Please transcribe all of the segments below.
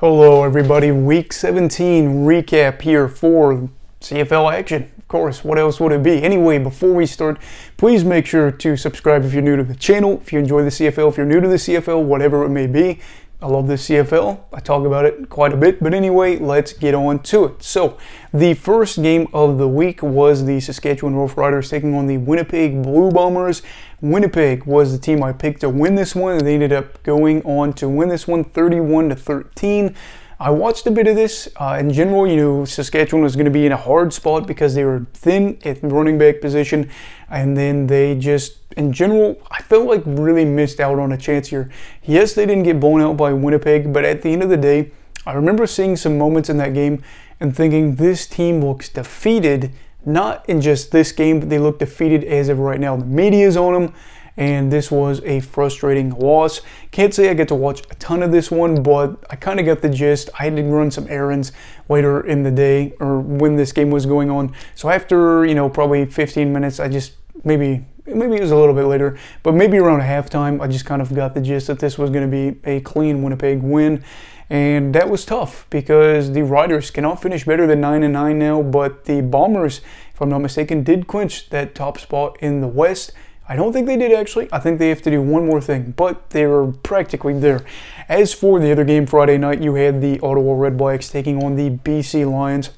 Hello everybody, week 17 recap here for CFL action. Of course, what else would it be? Anyway, before we start, please make sure to subscribe if you're new to the channel, if you enjoy the CFL, if you're new to the CFL, whatever it may be. I love the CFL. I talk about it quite a bit, but anyway, let's get on to it. So, the first game of the week was the Saskatchewan Roughriders taking on the Winnipeg Blue Bombers. Winnipeg was the team I picked to win this one, and they ended up going on to win this one 31-13. I watched a bit of this. In general, you know, Saskatchewan was going to be in a hard spot because they were thin at running back position, and then they just, in general, I felt like really missed out on a chance here. Yes, they didn't get blown out by Winnipeg, but at the end of the day, I remember seeing some moments in that game and thinking this team looks defeated, not in just this game, but they look defeated as of right now. The media's on them, and this was a frustrating loss. Can't say I get to watch a ton of this one, but I kind of got the gist. I had to run some errands later in the day, or when this game was going on. So after, you know, probably 15 minutes, I just, maybe it was a little bit later, but maybe around halftime, I just kind of got the gist that this was going to be a clean Winnipeg win. And that was tough because the Riders cannot finish better than 9-9 now, but the Bombers, if I'm not mistaken, did clinch that top spot in the West. I don't think they did, actually. I think they have to do one more thing, but they were practically there. As for the other game Friday night, you had the Ottawa Red Blacks taking on the BC Lions.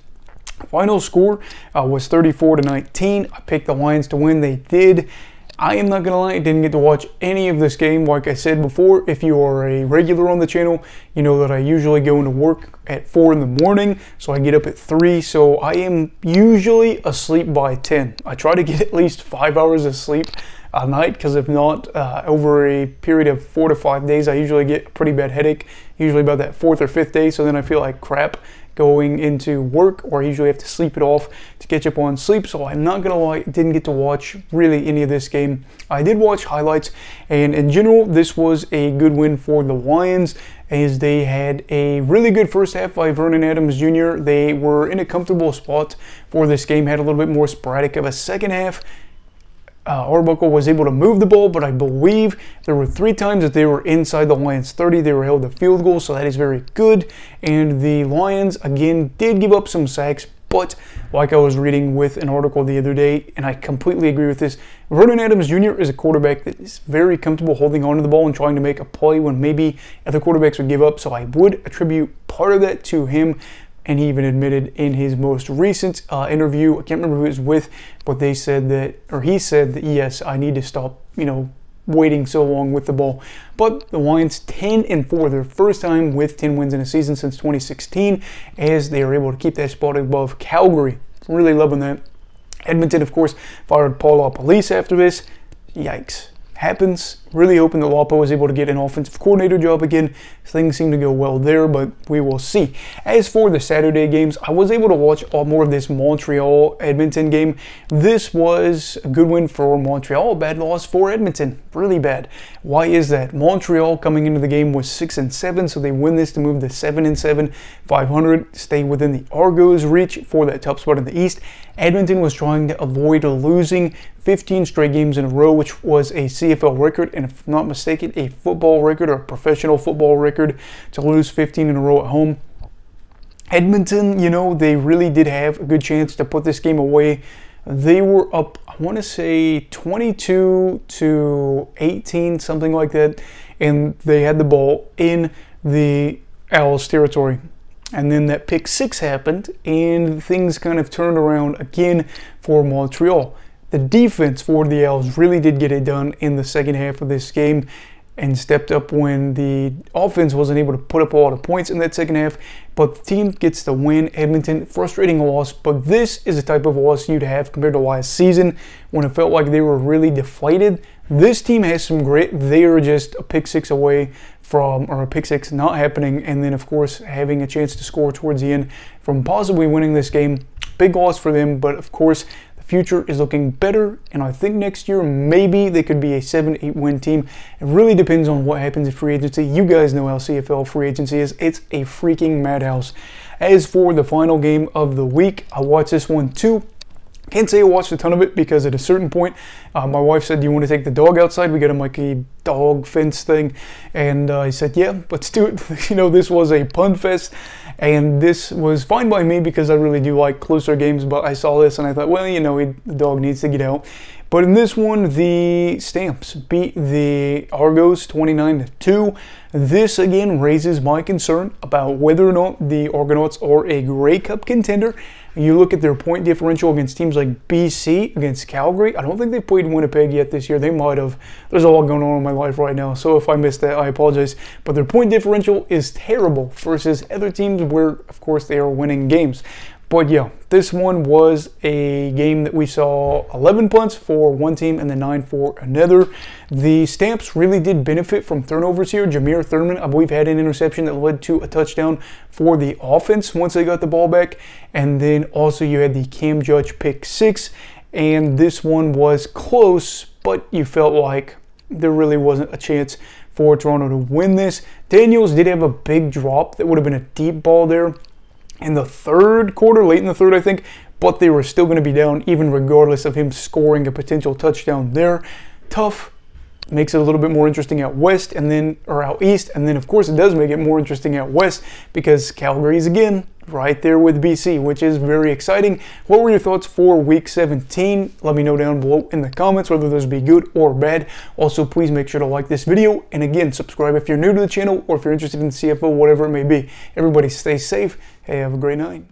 Final score was 34-19. I picked the Lions to win. They did. I am not going to lie, I didn't get to watch any of this game. Like I said before, if you are a regular on the channel, you know that I usually go into work at 4 in the morning, so I get up at 3, so I am usually asleep by 10. I try to get at least 5 hours of sleep a night, because if not, over a period of 4 to 5 days, I usually get a pretty bad headache, usually about that 4th or 5th day, so then I feel like crap going into work, or I usually have to sleep it off to catch up on sleep. So I'm not gonna lie, didn't get to watch really any of this game. I did watch highlights, and in general this was a good win for the Lions, as they had a really good first half by Vernon Adams Jr. They were in a comfortable spot for this game, had a little bit more sporadic of a second half. Arbuckle was able to move the ball, but I believe there were 3 times that they were inside the Lions 30. They were held to field goal, so that is very good. And the Lions, again, did give up some sacks, but like I was reading with an article the other day, and I completely agree with this, Vernon Adams Jr. is a quarterback that is very comfortable holding on to the ball and trying to make a play when maybe other quarterbacks would give up, so I would attribute part of that to him. And he even admitted in his most recent interview, I can't remember who it was with, but they said that, or he said that, yes, I need to stop, you know, waiting so long with the ball. But the Lions 10-4, their first time with 10 wins in a season since 2016, as they are able to keep that spot above Calgary. Really loving that. Edmonton, of course, fired Paul LaPolice after this. Yikes. Happens. Really hoping that Lapa was able to get an offensive coordinator job again. Things seem to go well there, but we will see. As for the Saturday games, I was able to watch all more of this Montreal-Edmonton game. This was a good win for Montreal, a bad loss for Edmonton. Really bad. Why is that? Montreal coming into the game was 6-7, so they win this to move to 7-7, 500, stay within the Argos' reach for that top spot in the East. Edmonton was trying to avoid losing 15 straight games in a row, which was a CFL record, and if I'm not mistaken, a football record or a professional football record to lose 15 in a row at home. Edmonton, you know, they really did have a good chance to put this game away. They were up, I want to say 22-18, something like that, and they had the ball in the Owls' territory. And then that pick 6 happened, and things kind of turned around again for Montreal. The defense for the Owls really did get it done in the second half of this game and stepped up when the offense wasn't able to put up a lot of points in that second half. But the team gets the win. Edmonton, frustrating loss, but this is the type of loss you'd have compared to last season when it felt like they were really deflated. This team has some grit. They are just a pick 6 away from, or a pick 6 not happening, and then of course having a chance to score towards the end from possibly winning this game. Big loss for them, but of course future is looking better, and I think next year maybe they could be a 7-8 win team. It really depends on what happens in free agency. You guys know how CFL free agency is. It's a freaking madhouse. As for the final game of the week, I watched this one too. Can't say I watched a ton of it because at a certain point, my wife said, "Do you want to take the dog outside? We got him like a dog fence thing," and I said, "Yeah, let's do it." This was a pun fest, and this was fine by me because I really do like closer games. But I saw this and I thought, well, the dog needs to get out. But in this one, the Stamps beat the Argos 29-2. This again raises my concern about whether or not the Argonauts are a Grey Cup contender. You look at their point differential against teams like BC, against Calgary. I don't think they've played Winnipeg yet this year. They might have. There's a lot going on in my life right now, so if I missed that, I apologize. But their point differential is terrible versus other teams where, of course, they are winning games. But yeah, this one was a game that we saw 11 punts for one team and then 9 for another. The Stamps really did benefit from turnovers here. Jameer Thurman, I believe, had an interception that led to a touchdown for the offense once they got the ball back. And then also you had the Cam Judge pick 6. And this one was close, but you felt like there really wasn't a chance for Toronto to win this. Daniels did have a big drop that would have been a deep ball there in the third quarter, late in the third, I think, but they were still going to be down even regardless of him scoring a potential touchdown there. Tough. Makes it a little bit more interesting out west and then, or out east, and then of course it does make it more interesting out west because Calgary's again right there with BC, which is very exciting. What were your thoughts for week 17? Let me know down below in the comments whether those be good or bad. Also, please make sure to like this video, and again, subscribe if you're new to the channel or if you're interested in CFL, whatever it may be. Everybody stay safe. Hey, have a great night.